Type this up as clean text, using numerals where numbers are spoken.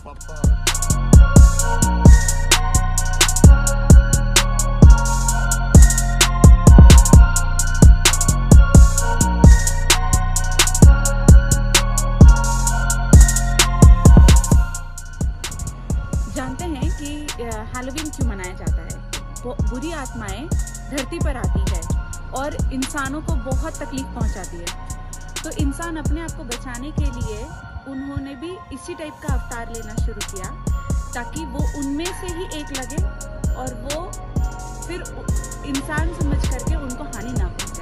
जानते हैं कि हैलोवीन क्यों मनाया जाता है? बुरी आत्माएं धरती पर आती है और इंसानों को बहुत तकलीफ पहुंचाती है। तो इंसान अपने आप को बचाने के लिए उन्होंने भी इसी टाइप का अवतार लेना शुरू किया ताकि वो उनमें से ही एक लगे और वो फिर इंसान समझ करके उनको हानि ना पहुंचे।